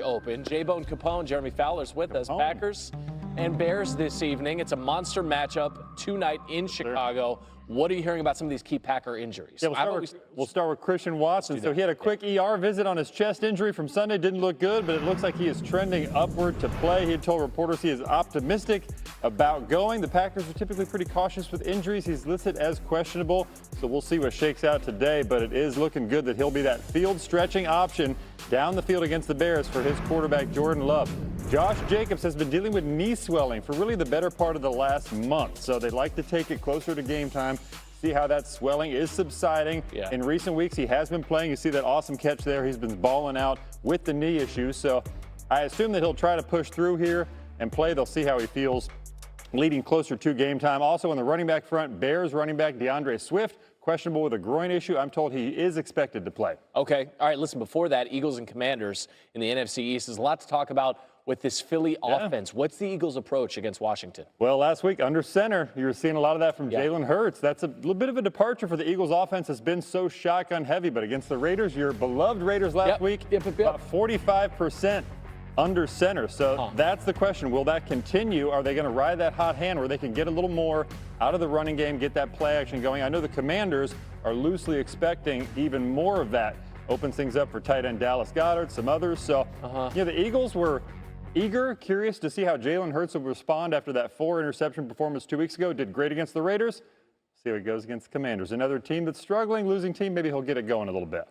Open. J-Bone Capone, Jeremy Fowler's with us. Packers and Bears this evening. It's a monster matchup tonight in Chicago. What are you hearing about some of these key Packer injuries? Yeah, we'll start with Christian Watson. So he had a quick ER visit on his chest injury from Sunday. Didn't look good, but it looks like he is trending upward to play. He had told reporters he is optimistic about going. The Packers are typically pretty cautious with injuries. He's listed as questionable, so we'll see what shakes out today, but it is looking good that he'll be that field stretching option down the field against the Bears for his quarterback, Jordan Love. Josh Jacobs has been dealing with knee swelling for really the better part of the last month, so they'd like to take it closer to game time, see how that swelling is subsiding. In recent weeks, he has been playing. You see that awesome catch there. He's been balling out with the knee issues, so I assume that he'll try to push through here and play. They'll see how he feels leading closer to game time. Also on the running back front, Bears running back DeAndre Swift, questionable with a groin issue. I'm told he is expected to play. Okay. All right. Listen, before that, Eagles and Commanders in the NFC East. There's a lot to talk about with this Philly offense. What's the Eagles' approach against Washington? Well, last week under center, you were seeing a lot of that from Jalen Hurts. That's a little bit of a departure for the Eagles' offense. Has been so shotgun heavy, but against the Raiders, your beloved Raiders last week, about 45% under center. So that's the question. Will that continue? Are they going to ride that hot hand where they can get a little more out of the running game, get that play action going? I know the Commanders are loosely expecting even more of that. Opens things up for tight end Dallas Goedert, some others. So, the Eagles were eager, curious to see how Jalen Hurts would respond after that 4-interception performance 2 weeks ago. Did great against the Raiders. See how he goes against the Commanders. Another team that's struggling, losing team. Maybe he'll get it going a little bit.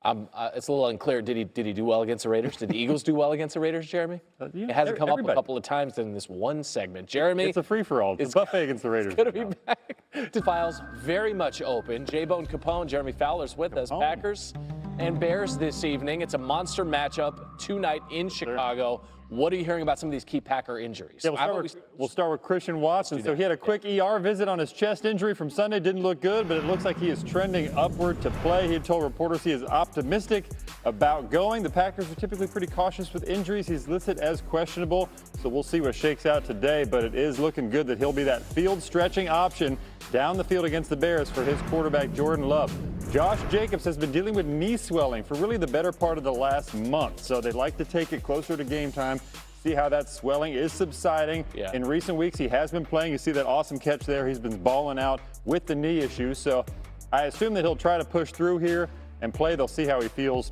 It's a little unclear. Did he do well against the Raiders? Did the Eagles do well against the Raiders, Jeremy? It hasn't come up a couple of times in this one segment. Jeremy, it's a free-for-all. It's a buffet against the Raiders. Going to be back. The files very much open. J-Bone Capone, Jeremy Fowler's with us. Packers and Bears this evening. It's a monster matchup tonight in Chicago. What are you hearing about some of these key Packer injuries? Yeah, we'll start with Christian Watson. So he had a quick ER visit on his chest injury from Sunday. Didn't look good, but it looks like he is trending upward to play. He had told reporters he is optimistic about going. The Packers are typically pretty cautious with injuries. He's listed as questionable, so we'll see what shakes out today, but it is looking good that he'll be that field stretching option down the field against the Bears for his quarterback, Jordan Love. Josh Jacobs has been dealing with knee swelling for really the better part of the last month, so they'd like to take it closer to game time, see how that swelling is subsiding. In recent weeks, he has been playing. You see that awesome catch there. He's been balling out with the knee issues, so I assume that he'll try to push through here and play. They'll see how he feels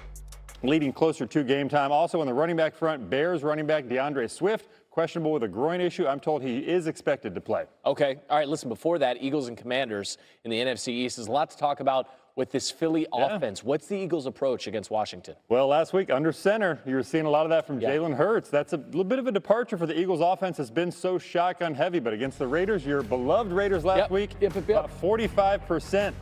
leading closer to game time. Also on the running back front, Bears running back DeAndre Swift, questionable with a groin issue. I'm told he is expected to play. Okay. All right. Listen, before that, Eagles and Commanders in the NFC East. There's a lot to talk about with this Philly offense. What's the Eagles' approach against Washington? Well, last week under center, you were seeing a lot of that from Jalen Hurts. That's a little bit of a departure for the Eagles' offense. Has been so shotgun heavy, but against the Raiders, your beloved Raiders last week, about 45%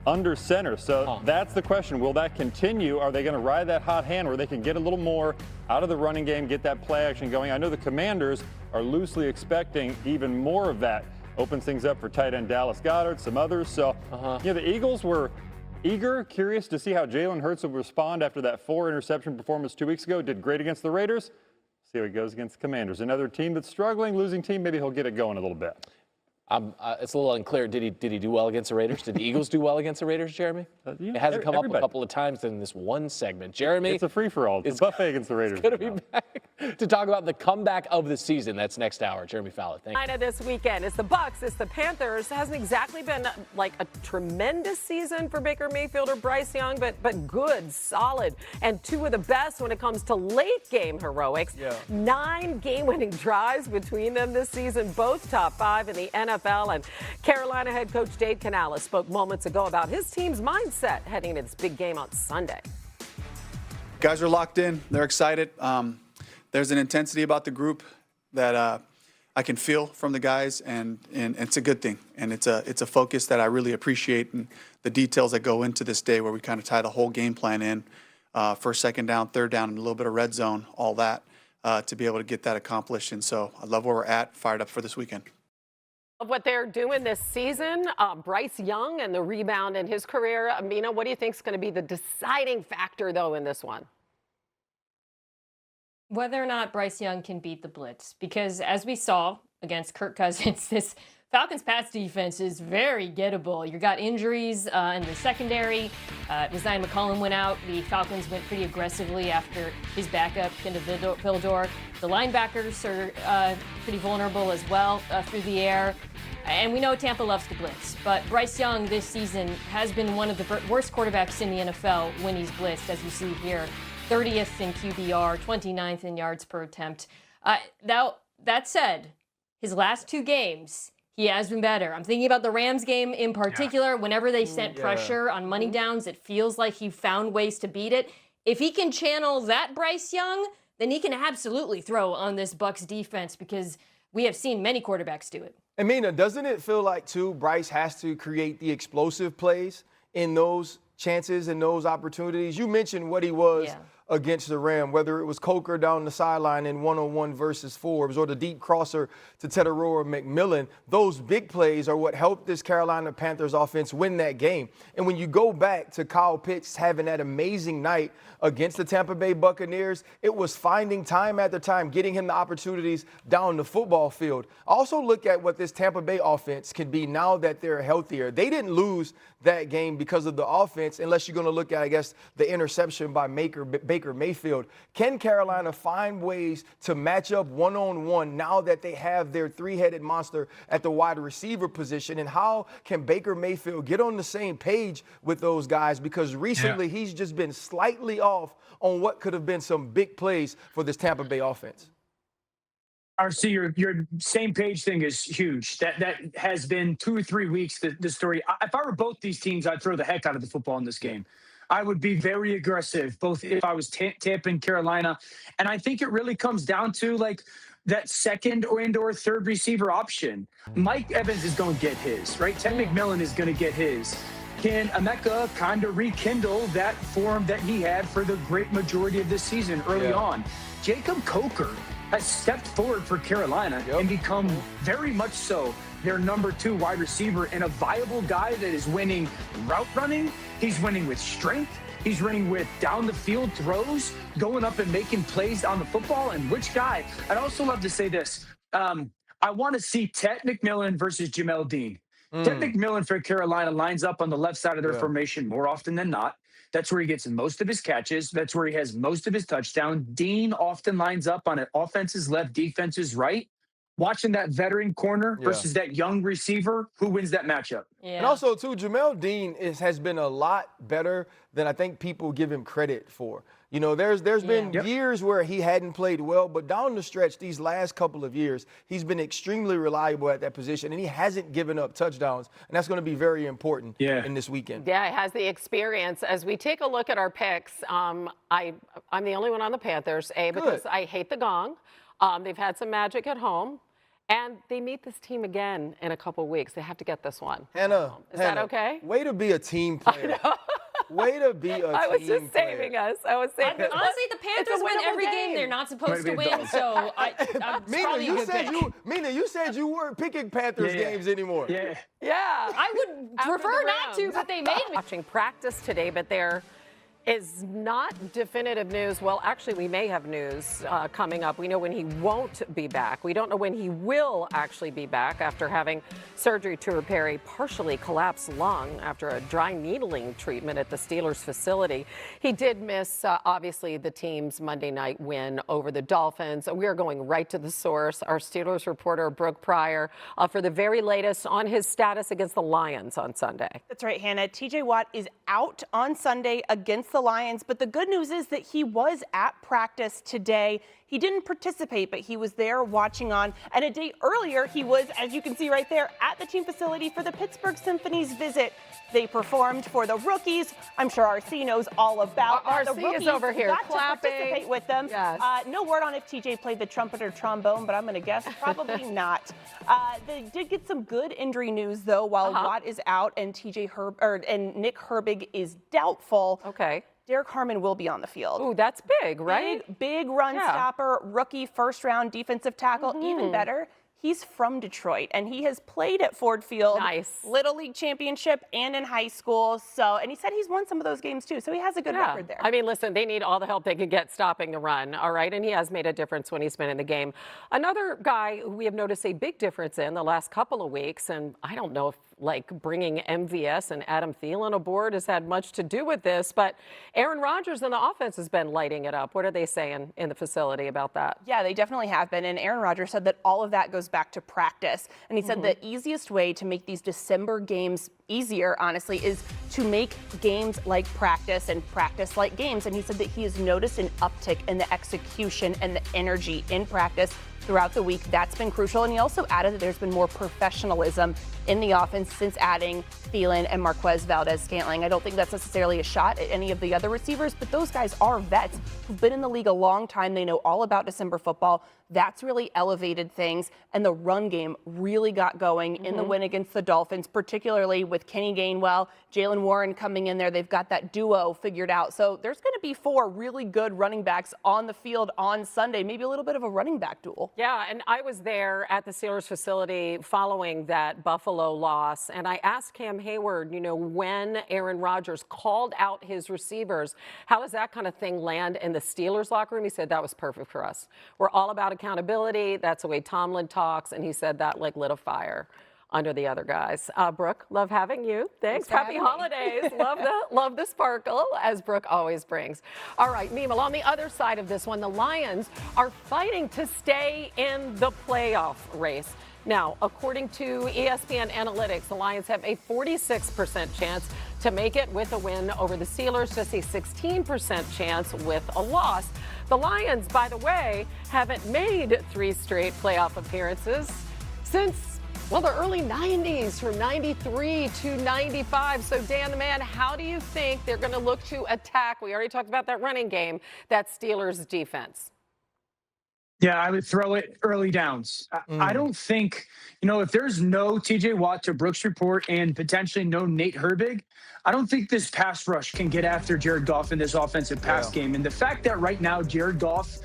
under center. So that's the question. Will that continue? Are they going to ride that hot hand where they can get a little more out of the running game, get that play action going? I know the Commanders are loosely expecting even more of that. Opens things up for tight end Dallas Goedert, some others. So, the Eagles were eager, curious to see how Jalen Hurts would respond after that 4-interception performance 2 weeks ago. Did great against the Raiders. See how he goes against the Commanders. Another team that's struggling, losing team. Maybe he'll get it going a little bit. It's a little unclear. Did he do well against the Raiders? Did the Eagles do well against the Raiders, Jeremy? It hasn't come up a couple of times in this one segment. Jeremy, it's a free-for-all. It's a buffet against the Raiders. Going to be back to talk about the comeback of the season. That's next hour. Jeremy Fowler, thank you. This weekend, it's the Bucs, it's the Panthers. It hasn't exactly been like a tremendous season for Baker Mayfield or Bryce Young, but good, solid, and two of the best when it comes to late game heroics. 9 game-winning drives between them this season, both top 5 in the NFL. And Carolina head coach Dave Canales spoke moments ago about his team's mindset heading into this big game on Sunday. Guys are locked in. They're excited. There's an intensity about the group that I can feel from the guys, and it's a good thing. And it's a focus that I really appreciate, and the details that go into this day where we kind of tie the whole game plan in, first, second down, third down, and a little bit of red zone, all that, to be able to get that accomplished. And so I love where we're at, fired up for this weekend. Of what they're doing this season, Bryce Young and the rebound in his career. Amina, what do you think is going to be the deciding factor, though, in this one? Whether or not Bryce Young can beat the blitz, because as we saw against Kirk Cousins, this Falcons' pass defense is very gettable. You got injuries in the secondary. Resigned McCollum went out. The Falcons went pretty aggressively after his backup, Kendall Vildor. The linebackers are pretty vulnerable as well through the air. And we know Tampa loves to blitz, but Bryce Young this season has been one of the worst quarterbacks in the NFL when he's blitzed, as you see here. 30th in QBR, 29th in yards per attempt. Now, that said, his last 2 games, he has been better. I'm thinking about the Rams game in particular. Yeah. Whenever they sent pressure on money downs, it feels like he found ways to beat it. If he can channel that Bryce Young, then he can absolutely throw on this Bucs defense, because we have seen many quarterbacks do it. And Mina, doesn't it feel like, too, Bryce has to create the explosive plays in those chances and those opportunities? You mentioned what he was against the Rams, whether it was Coker down the sideline in 1-on-1 versus Forbes, or the deep crosser to Teteroa McMillan. Those big plays are what helped this Carolina Panthers offense win that game. And when you go back to Kyle Pitts having that amazing night against the Tampa Bay Buccaneers, it was finding time after time, getting him the opportunities down the football field. Also look at what this Tampa Bay offense can be now that they're healthier. They didn't lose that game because of the offense, unless you're going to look at, I guess, the interception by Baker Mayfield. Can Carolina find ways to match up one-on-one now that they have their 3-headed monster at the wide receiver position? And how can Baker Mayfield get on the same page with those guys? Because recently he's just been slightly off on what could have been some big plays for this Tampa Bay offense. RC, your same page thing is huge. That has been 2 or 3 weeks, the story. If I were both these teams, I'd throw the heck out of the football in this game. I would be very aggressive, both if I was Tampa and Carolina. And I think it really comes down to, like, that second or third receiver option. Mike Evans is going to get his, right? Ted McMillan is going to get his. Can Emeka kind of rekindle that form that he had for the great majority of this season early on? Jacob Coker has stepped forward for Carolina and become very much so their number 2 wide receiver, and a viable guy that is winning route running. He's winning with strength. He's running with down the field throws, going up and making plays on the football. And which guy? I'd also love to say this. I want to see Ted McMillan versus Jamel Dean. Ted McMillan for Carolina lines up on the left side of their formation more often than not. That's where he gets most of his catches. That's where he has most of his touchdowns. Dean often lines up on an offense's left, defense's right. Watching that veteran corner versus that young receiver, who wins that matchup? Yeah. And also, too, Jamel Dean has been a lot better than I think people give him credit for. You know, there's been years where he hadn't played well, but down the stretch, these last couple of years, he's been extremely reliable at that position, and he hasn't given up touchdowns, and that's going to be very important in this weekend. Yeah, he has the experience. As we take a look at our picks, I'm the only one on the Panthers, because I hate the gong. They've had some magic at home, and they meet this team again in a couple weeks. They have to get this one. Hannah, is that okay? Way to be a team player. Way to be a team player. I was just saving us. I was saving us. Honestly, the Panthers win every game they're not supposed to win, so Mina, you said you weren't picking Panthers games anymore. Yeah. I would prefer not to, but they made me. Watching practice today, but there is not definitive news. Well, actually, we may have news coming up. We know when he won't be back. We don't know when he will actually be back after having surgery to repair a partially collapsed lung after a dry needling treatment at the Steelers facility. He did miss, obviously, the team's Monday night win over the Dolphins. We are going right to the source. Our Steelers reporter, Brooke Pryor, for the very latest on his status against the Lions on Sunday. That's right, Hannah. TJ Watt is out on Sunday against the Lions, but the good news is that he was at practice today. He didn't participate, but he was there watching on. And a day earlier, he was, as you can see right there, at the team facility for the Pittsburgh Symphony's visit. They performed for the rookies. I'm sure RC knows all about that. RC the rookies is over here got clapping. to participate with them. Yes. No word on if TJ played the trumpet or trombone, but I'm going to guess probably not. They did get some good injury news, though, while Watt is out and and Nick Herbig is doubtful. Okay. Derek Harmon will be on the field. Ooh, that's big, right? Big run stopper, rookie first-round defensive tackle. Even better, He's from Detroit, and he has played at Ford Field. Nice. Little League championship and in high school. So, and he said he's won some of those games too. So he has a good record there. I mean, listen, they need all the help they can get stopping the run, all right? And he has made a difference when he's been in the game. Another guy who we have noticed a big difference in the last couple of weeks, and I don't know if like bringing MVS and Adam Thielen aboard has had much to do with this, but Aaron Rodgers and the offense has been lighting it up. What are they saying in the facility about that? Yeah, they definitely have been. And Aaron Rodgers said that all of that goes back to practice. And he said the easiest way to make these December games easier, honestly, is to make games like practice and practice like games. And he said that he has noticed an uptick in the execution and the energy in practice throughout the week. That's been crucial. And he also added that there's been more professionalism in the offense since adding Thielen and Marquez Valdez-Scantling. I don't think that's necessarily a shot at any of the other receivers, but those guys are vets who've been in the league a long time. They know all about December football. That's really elevated things. And the run game really got going in the win against the Dolphins, particularly with Kenny Gainwell, Jalen Warren coming in there. They've got that duo figured out. So there's going to be 4 really good running backs on the field on Sunday, maybe a little bit of a running back duel. Yeah, and I was there at the Steelers facility following that Buffalo loss, and I asked Cam Hayward, you know, when Aaron Rodgers called out his receivers, how does that kind of thing land in the Steelers locker room? He said that was perfect for us. We're all about accountability. That's the way Tomlin talks, and he said that like lit a fire under the other guys. Brooke, love having you. Thanks. Happy holidays. love the sparkle, as Brooke always brings. All right, Memal, on the other side of this one, the Lions are fighting to stay in the playoff race. Now, according to ESPN analytics, the Lions have a 46% chance to make it with a win over the Steelers, just a 16% chance with a loss. The Lions, by the way, haven't made 3 straight playoff appearances since, well, the early 90s, from 93 to 95. So, Dan the Man, how do you think they're going to look to attack? We already talked about that running game, that Steelers defense. Yeah, I would throw it early downs. I don't think, you know, if there's no TJ Watt to Brooks Report and potentially no Nate Herbig, I don't think this pass rush can get after Jared Goff in this offensive pass game. And the fact that right now Jared Goff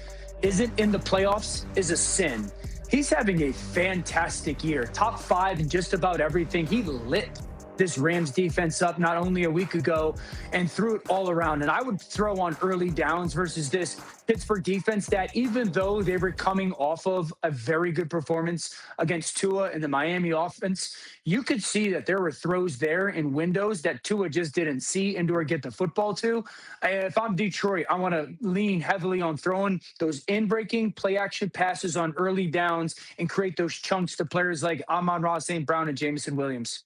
isn't in the playoffs is a sin. He's having a fantastic year, top 5 in just about everything. He lit this Rams defense up not only a week ago and threw it all around. And I would throw on early downs versus this Pittsburgh defense that, even though they were coming off of a very good performance against Tua and the Miami offense, you could see that there were throws there in windows that Tua just didn't see and/or get the football to. If I'm Detroit, I want to lean heavily on throwing those in-breaking play-action passes on early downs and create those chunks to players like Amon-Ra St. Brown and Jameson Williams.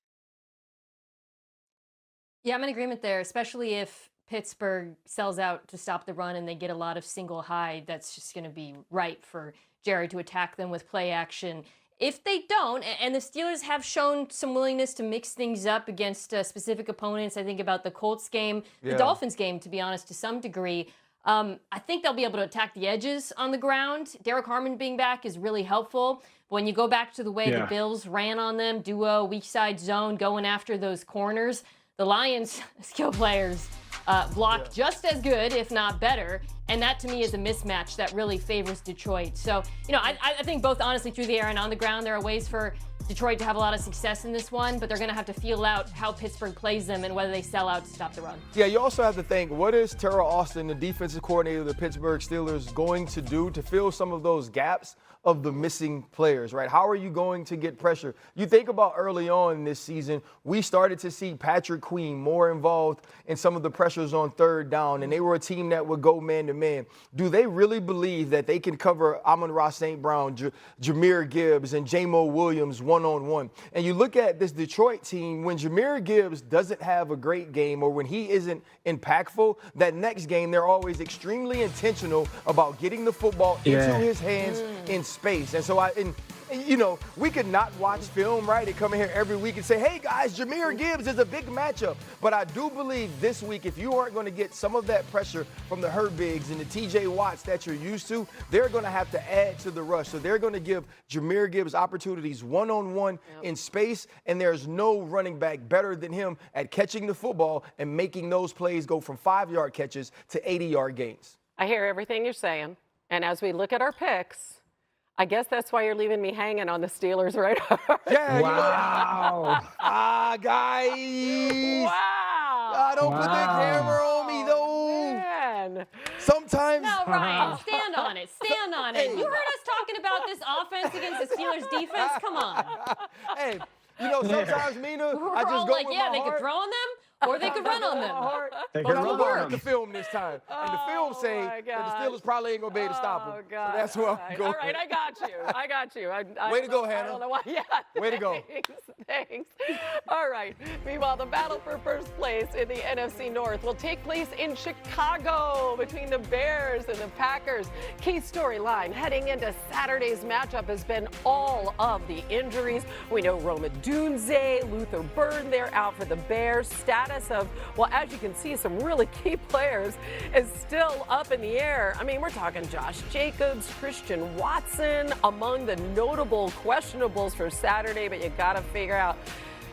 Yeah, I'm in agreement there, especially if Pittsburgh sells out to stop the run and they get a lot of single high. That's just going to be right for Jared to attack them with play action. If they don't, and the Steelers have shown some willingness to mix things up against specific opponents, I think about the Colts game, the Dolphins game, to be honest, to some degree, I think they'll be able to attack the edges on the ground. Derek Harmon being back is really helpful. When you go back to the way the Bills ran on them, duo, weak side zone, going after those corners, the Lions' skill players block just as good, if not better. And that, to me, is a mismatch that really favors Detroit. So, you know, I think both, honestly, through the air and on the ground, there are ways for Detroit to have a lot of success in this one, but they're going to have to feel out how Pittsburgh plays them and whether they sell out to stop the run. Yeah, you also have to think, what is Terrell Austin, the defensive coordinator of the Pittsburgh Steelers, going to do to fill some of those gaps of the missing players, right? How are you going to get pressure? You think about early on this season, we started to see Patrick Queen more involved in some of the pressures on third down, and they were a team that would go man-to-man. Do they really believe that they can cover Amon-Ra St. Brown, Jahmyr Gibbs, and Jamo Williams one-on-one? And you look at this Detroit team, when Jahmyr Gibbs doesn't have a great game or when he isn't impactful, that next game they're always extremely intentional about getting the football into his hands in space. And so you know, we could not watch film, right, and come in here every week and say, hey, guys, Jahmyr Gibbs is a big matchup. But I do believe this week, if you aren't going to get some of that pressure from the Herbigs and the TJ Watts that you're used to, they're going to have to add to the rush. So they're going to give Jahmyr Gibbs opportunities one-on-one in space, and there's no running back better than him at catching the football and making those plays go from 5-yard catches to 80-yard gains. I hear everything you're saying. And as we look at our picks, I guess that's why you're leaving me hanging on the Steelers, right? Yeah. Wow. Guys. Wow. Don't put that camera on me, though. Man. Sometimes. No, Ryan, stand on it. Stand on it. You heard us talking about this offense against the Steelers defense? Come on. Hey, sometimes, Mina, We're I just all go like, with yeah, my they heart. could throw on them or they could run on them. They But could I'm run going to on look at the them. film this time. And the film say my that the gosh. Steelers probably ain't going to be able to stop them. Oh, God. So that's where I'm going. All right, I got you. Way to go, I Hannah. don't know why. Yeah. Way to go. Thanks. All right. Meanwhile, the battle for first place in the NFC North will take place in Chicago between the Bears and the Packers. Key storyline heading into Saturday's matchup has been all of the injuries. We know Roma Dunze, Luther Burden, they're out for the Bears. Status of, well, as you can see, some really key players is still up in the air. I mean, we're talking Josh Jacobs, Christian Watson, among the notable questionables for Saturday, but you got to figure out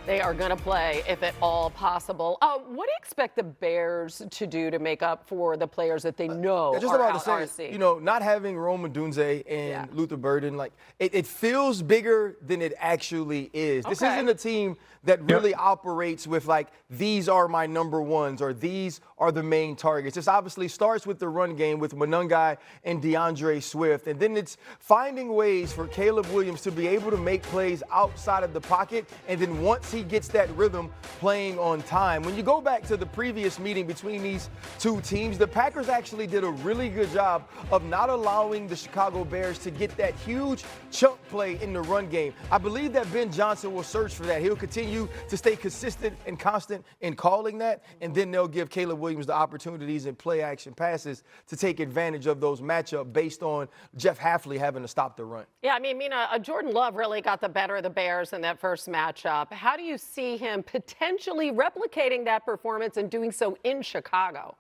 they are going to play if at all possible. What do you expect the Bears to do to make up for the players that they know Just are about to out say, RC? not having Roma Dunze and Luther Burden, like it feels bigger than it actually is. This Okay. isn't a team that really operates with like, these are my number ones or these are the main targets. This obviously starts with the run game with Monungai and DeAndre Swift. And then it's finding ways for Caleb Williams to be able to make plays outside of the pocket. And then once he gets that rhythm, playing on time. When you go back to the previous meeting between these two teams, the Packers actually did a really good job of not allowing the Chicago Bears to get that huge chunk play in the run game. I believe that Ben Johnson will search for that. He'll continue to stay consistent and constant in calling that, and then they'll give Caleb Williams the opportunities in play action passes to take advantage of those matchups based on Jeff Hafley having to stop the run. Yeah, I mean, Mina, Jordan Love really got the better of the Bears in that first matchup. How do you see him potentially replicating that performance and doing so in Chicago?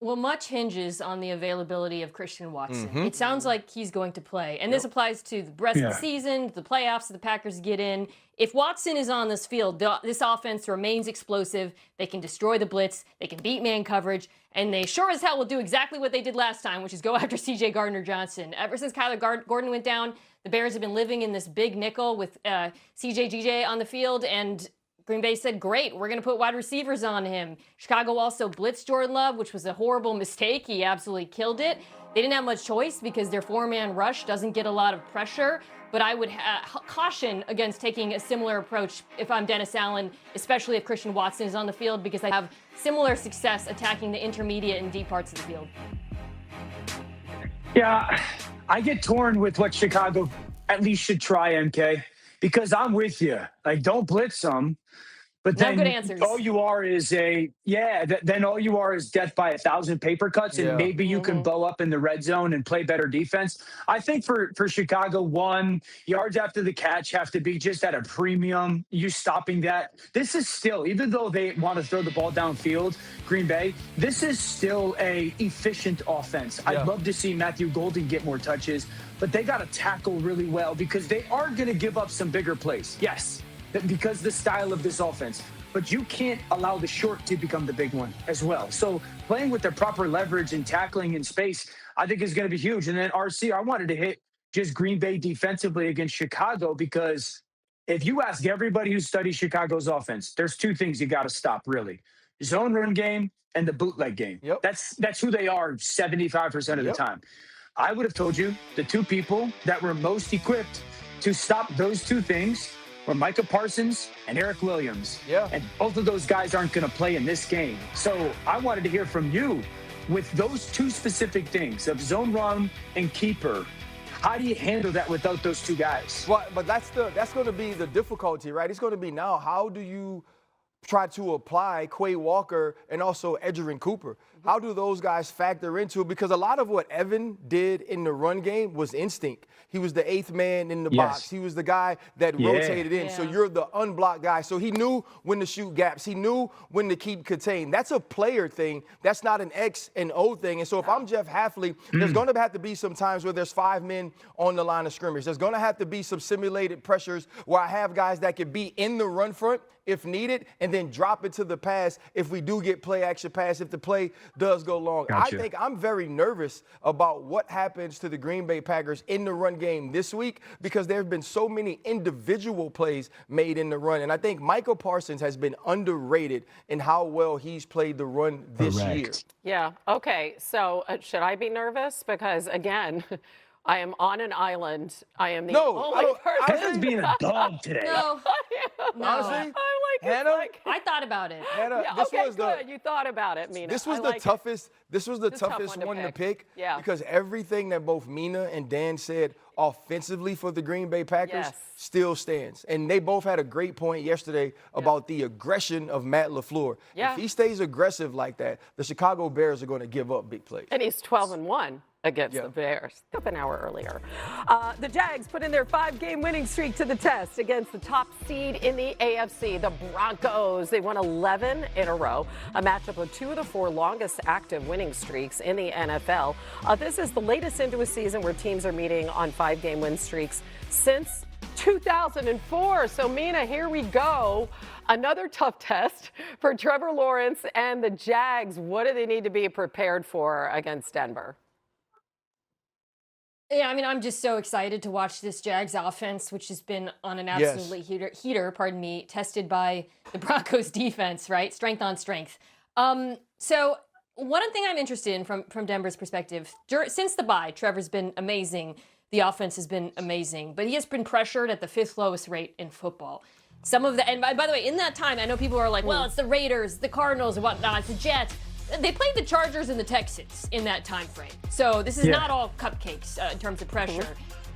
Well, much hinges on the availability of Christian Watson. It sounds like he's going to play. And this applies to the rest of the season, the playoffs that the Packers get in. If Watson is on this field, this offense remains explosive. They can destroy the blitz. They can beat man coverage. And they sure as hell will do exactly what they did last time, which is go after C.J. Gardner-Johnson. Ever since Kyler Gordon went down, the Bears have been living in this big nickel with C.J. G.J. on the field. And Green Bay said, great, we're going to put wide receivers on him. Chicago also blitzed Jordan Love, which was a horrible mistake. He absolutely killed it. They didn't have much choice because their four-man rush doesn't get a lot of pressure. But I would caution against taking a similar approach if I'm Dennis Allen, especially if Christian Watson is on the field, because I have similar success attacking the intermediate and deep parts of the field. Yeah, I get torn with what Chicago at least should try, MK, because I'm with you. Like, don't blitz them. But then good answers. all you are is then all you are is death by 1,000 paper cuts, and maybe you can bow up in the red zone and play better defense. I think for Chicago, 1, yards after the catch have to be just at a premium. You stopping that. This is still, even though they want to throw the ball downfield, Green Bay, this is still a efficient offense. Yeah. I'd love to see Matthew Golden get more touches, but they got to tackle really well because they are going to give up some bigger plays. Yes. Because the style of this offense. But you can't allow the short to become the big one as well. So playing with the proper leverage and tackling in space, I think is going to be huge. And then RC, I wanted to hit just Green Bay defensively against Chicago because if you ask everybody who studies Chicago's offense, there's 2 things you got to stop, really. Zone run game and the bootleg game. Yep. That's who they are 75% of the time. I would have told you the 2 people that were most equipped to stop those 2 things were Micah Parsons and Eric Williams. Yeah. And both of those guys aren't going to play in this game. So I wanted to hear from you with those 2 specific things of zone run and keeper. How do you handle that without those 2 guys? Well, but that's going to be the difficulty, right? It's going to be now, how do you try to apply Quay Walker and also Edgerrin Cooper? How do those guys factor into it? Because a lot of what Evan did in the run game was instinct. He was the 8th man in the box. He was the guy that rotated in. So you're the unblocked guy. So he knew when to shoot gaps. He knew when to keep contained. That's a player thing. That's not an X and O thing. And so if I'm Jeff Hafley, there's going to have to be some times where there's 5 men on the line of scrimmage. There's going to have to be some simulated pressures where I have guys that can be in the run front if needed, and then drop it to the pass if we do get play action pass, if the play does go long. Gotcha. I think I'm very nervous about what happens to the Green Bay Packers in the run game this week because there have been so many individual plays made in the run. And I think Michael Parsons has been underrated in how well he's played the run this year. Yeah. Okay. So should I be nervous? Because, again, I am on an island. I am the only person. Hannah's being a dog today. No. Honestly, Hannah, I thought about it. Hannah, yeah, this okay, was good. You thought about it, Mina. This was I the like toughest. This was the It's a tough toughest one to one to pick. pick. Yeah. Because everything that both Mina and Dan said offensively for the Green Bay Packers still stands. And they both had a great point yesterday about the aggression of Matt LaFleur. Yeah. If he stays aggressive like that, the Chicago Bears are going to give up big plays. And he's 12-1 against the Bears. Up an hour earlier. The Jags put in their 5-game winning streak to the test against the top seed in the AFC, the Broncos. They won 11 in a row, a matchup of 2 of the 4 longest active winning streaks in the NFL. This is the latest into a season where teams are meeting on 5-game win streaks since 2004. So, Mina, here we go. Another tough test for Trevor Lawrence and the Jags. What do they need to be prepared for against Denver? Yeah, I mean, I'm just so excited to watch this Jags offense, which has been on an absolutely heater, tested by the Broncos defense, right? Strength on strength. So one thing I'm interested in from Denver's perspective, since the bye, Trevor's been amazing. The offense has been amazing, but he has been pressured at the 5th lowest rate in football. And by the way, in that time, I know people are like, well, it's the Raiders, the Cardinals, and whatnot, it's the Jets. They played the Chargers and the Texans in that time frame. So this is not all cupcakes in terms of pressure.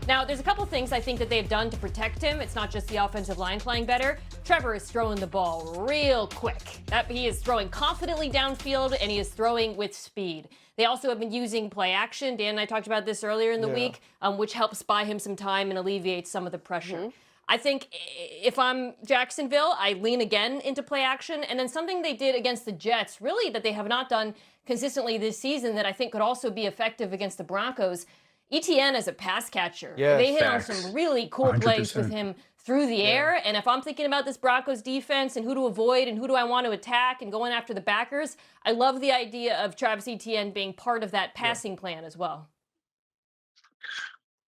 Now, there's a couple things I think that they've done to protect him. It's not just the offensive line playing better. Trevor is throwing the ball real quick. He is throwing confidently downfield, and he is throwing with speed. They also have been using play action. Dan and I talked about this earlier in the week, which helps buy him some time and alleviates some of the pressure. I think if I'm Jacksonville, I lean again into play action. And then something they did against the Jets, really that they have not done consistently this season that I think could also be effective against the Broncos, ETN as a pass catcher. They hit on some really cool 100%. Plays with him through the air. And if I'm thinking about this Broncos defense and who to avoid and who do I want to attack and going after the backers, I love the idea of Travis Etienne being part of that passing plan as well.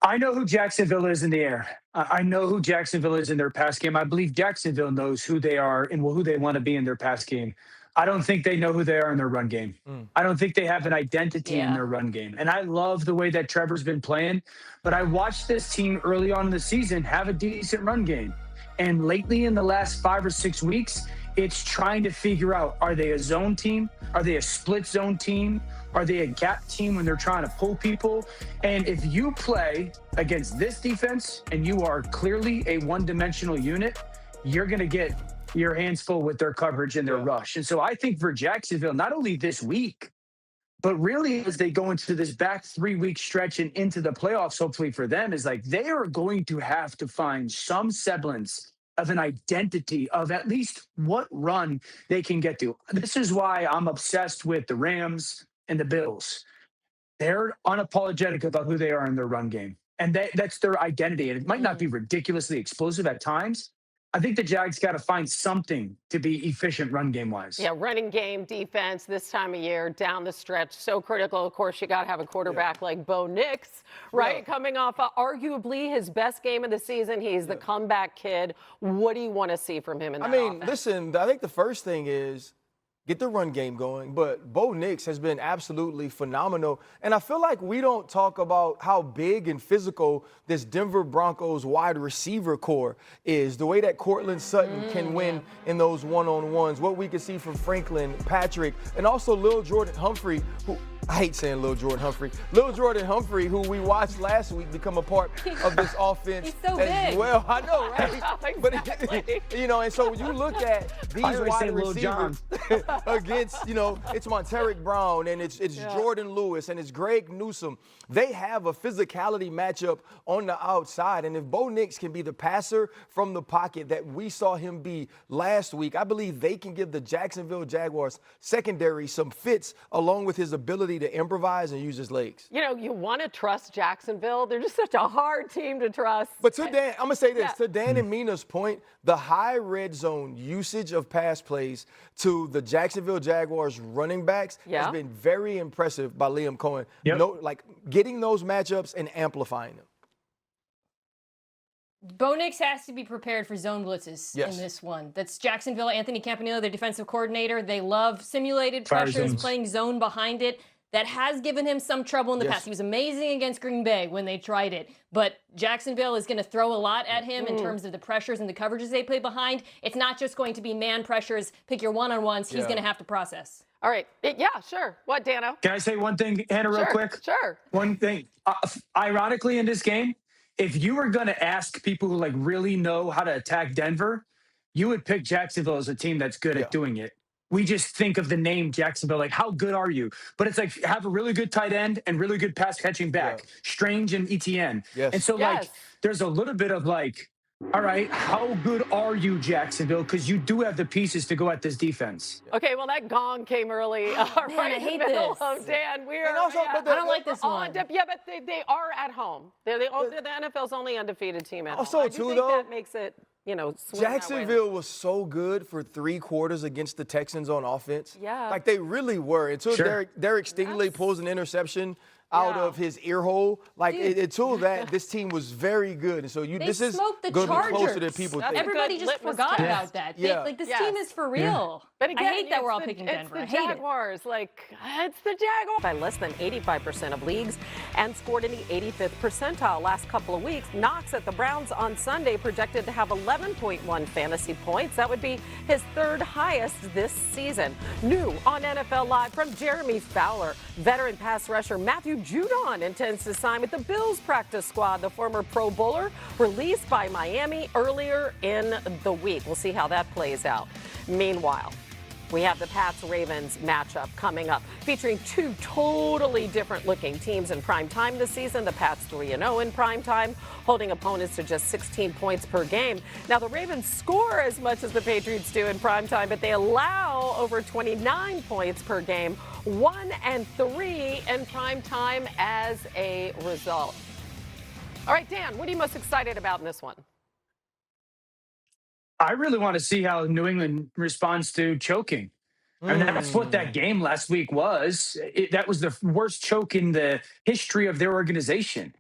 I know who Jacksonville is in the air. I know who Jacksonville is in their pass game. I believe Jacksonville knows who they are and who they want to be in their pass game. I don't think they know who they are in their run game. I don't think they have an identity in their run game. And I love the way that Trevor's been playing. But I watched this team early on in the season have a decent run game. And lately in the last 5 or 6 weeks, it's trying to figure out, are they a zone team? Are they a split zone team? Are they a gap team when they're trying to pull people? And if you play against this defense and you are clearly a one-dimensional unit, you're going to get your hands full with their coverage and their rush. And so I think for Jacksonville, not only this week, but really as they go into this back 3-week stretch and into the playoffs, hopefully for them, is like they are going to have to find some semblance of an identity of at least what run they can get to. This is why I'm obsessed with the Rams and the Bills. They're unapologetic about who they are in their run game. And that's their identity. And it might not be ridiculously explosive at times. I think the Jags got to find something to be efficient run game wise. Yeah, running game, defense this time of year, down the stretch, so critical. Of course, you got to have a quarterback like Bo Nix, right? Coming off arguably his best game of the season. He's the comeback kid. What do you want to see from him in that offense? Listen, I think the first thing is get the run game going, but Bo Nix has been absolutely phenomenal. And I feel like we don't talk about how big and physical this Denver Broncos wide receiver core is, the way that Cortland Sutton can win in those one-on-ones, what we can see from Franklin, Patrick, and also Lil Jordan Humphrey, who I hate saying Lil Jordan Humphrey. Lil Jordan Humphrey, who we watched last week become a part of this offense He's so as big. well. I know, right? Exactly. But, and so when you look at these wide receivers against, it's Monteric Brown and it's Jordan Lewis and it's Greg Newsome. They have a physicality matchup on the outside. And if Bo Nix can be the passer from the pocket that we saw him be last week, I believe they can give the Jacksonville Jaguars secondary some fits along with his ability to improvise and use his legs. You want to trust Jacksonville. They're just such a hard team to trust. But to Dan, I'm going to say this. To Dan and Mina's point, the high red zone usage of pass plays to the Jaguars Jacksonville Jaguars running backs has been very impressive by Liam Cohen. Yep. Like getting those matchups and amplifying them. Bo Nix has to be prepared for zone blitzes in this one. That's Jacksonville. Anthony Campanile, their defensive coordinator. They love simulated pressures, playing zone behind it. That has given him some trouble in the past. He was amazing against Green Bay when they tried it. But Jacksonville is going to throw a lot at him in terms of the pressures and the coverages they play behind. It's not just going to be man pressures, pick your one-on-ones. He's going to have to process. All right. Yeah, sure. What, Dano? Can I say one thing, Hannah, real quick? Sure. One thing. Ironically, in this game, if you were going to ask people who like really know how to attack Denver, you would pick Jacksonville as a team that's good at doing it. We just think of the name Jacksonville, like how good are you? But it's like have a really good tight end and really good pass catching back, Strange and ETN. And so like there's a little bit of like, all right, how good are you, Jacksonville? Because you do have the pieces to go at this defense. Okay, well, that gong came early. Right in the middle of Dan. I don't like this one. Yeah, but they are at home. They're the NFL's only undefeated team at home. Also, I do think that makes it, swing Jacksonville was so good for 3 quarters against the Texans on offense. Yeah. Like they really were. Until Derek Stingley pulls an interception out of his ear hole. Like until that, this team was very good. And so this is going to be closer than people think. Everybody just forgot about that. Like this team is for real. But again, I hate that we're all picking Denver. I hate it. Jaguars. Like, it's the Jaguars. By less than 85% of leagues and scored in the 85th percentile last couple of weeks. Knox at the Browns on Sunday projected to have 11.1 fantasy points. That would be his 3rd highest this season. New on NFL Live from Jeremy Fowler. Veteran pass rusher Matthew Judon intends to sign with the Bills practice squad. The former Pro Bowler released by Miami earlier in the week. We'll see how that plays out. Meanwhile, we have the Pats-Ravens matchup coming up, featuring 2 totally different-looking teams in prime time this season. The Pats 3-0 in prime time, holding opponents to just 16 points per game. Now, the Ravens score as much as the Patriots do in prime time, but they allow over 29 points per game, 1 and 3 in prime time as a result. All right, Dan, what are you most excited about in this one? I really want to see how New England responds to choking. I mean, that's what that game last week was. That was the worst choke in the history of their organization.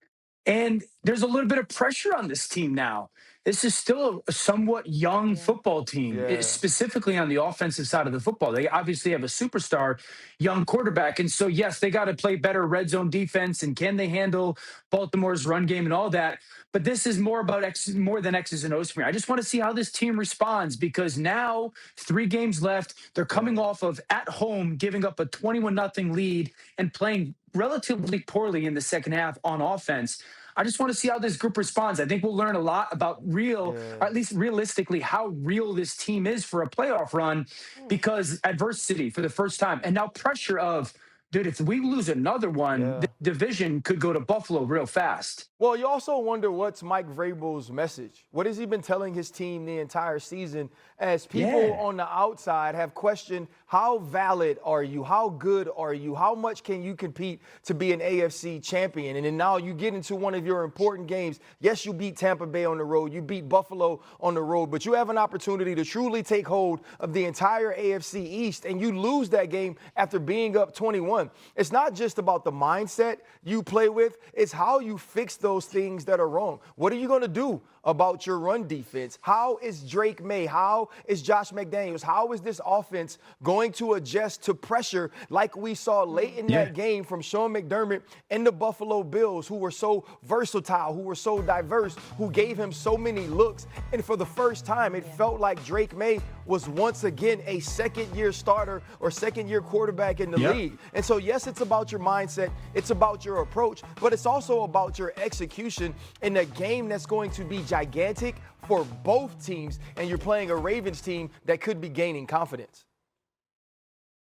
And there's a little bit of pressure on this team now. This is still a somewhat young football team, specifically on the offensive side of the football. They obviously have a superstar young quarterback. And so, yes, they got to play better red zone defense. And can they handle Baltimore's run game and all that? But this is more about more than X's and O's for me. I just want to see how this team responds because now 3 games left. They're coming off of at home giving up a 21-0 lead and playing relatively poorly in the second half on offense. I just want to see how this group responds. I think we'll learn a lot about or at least realistically, how real this team is for a playoff run because adversity for the first time. And now pressure of, dude, if we lose another one, the division could go to Buffalo real fast. Well, you also wonder what's Mike Vrabel's message. What has he been telling his team the entire season as people on the outside have questioned how valid are you? How good are you? How much can you compete to be an AFC champion? And then now you get into one of your important games. Yes, you beat Tampa Bay on the road. You beat Buffalo on the road. But you have an opportunity to truly take hold of the entire AFC East. And you lose that game after being up 21. It's not just about the mindset you play with. It's how you fix those things that are wrong. What are you going to do about your run defense? How is Drake May? How is Josh McDaniels? How is this offense going to adjust to pressure like we saw late in that game from Sean McDermott and the Buffalo Bills, who were so versatile, who were so diverse, who gave him so many looks? And for the first time, it felt like Drake May was once again a second-year starter or second-year quarterback in the league. And so, yes, it's about your mindset. It's about your approach, but it's also about your execution in a game that's going to be gigantic for both teams, and you're playing a Ravens team that could be gaining confidence.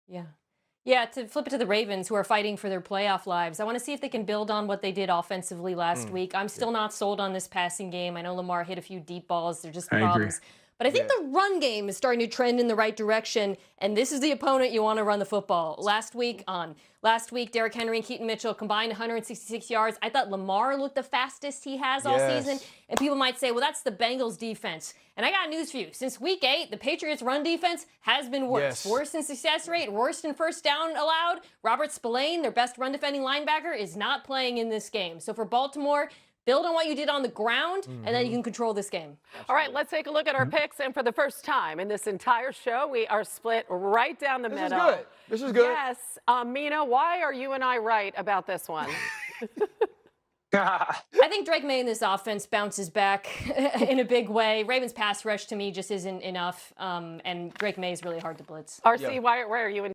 Yeah, to flip it to the Ravens, who are fighting for their playoff lives, I want to see if they can build on what they did offensively last week. I'm still not sold on this passing game. I know Lamar hit a few deep balls. They're just problems. But I think the run game is starting to trend in the right direction, and this is the opponent you want to run the football. Last week, Derrick Henry and Keaton Mitchell combined 166 yards. I thought Lamar looked the fastest he has all season. And people might say, well, that's the Bengals defense. And I got news for you. Since week 8, the Patriots' run defense has been worse. Worse in success rate, worse in first down allowed. Robert Spillane, their best run defending linebacker, is not playing in this game. So for Baltimore, build on what you did on the ground, and then you can control this game. All right, let's take a look at our picks. And for the first time in this entire show, we are split right down the middle. This is good. This is good. Yes. Mina, why are you and I right about this one? I think Drake May in this offense bounces back in a big way. Ravens pass rush to me just isn't enough, and Drake May is really hard to blitz. RC, why are you in?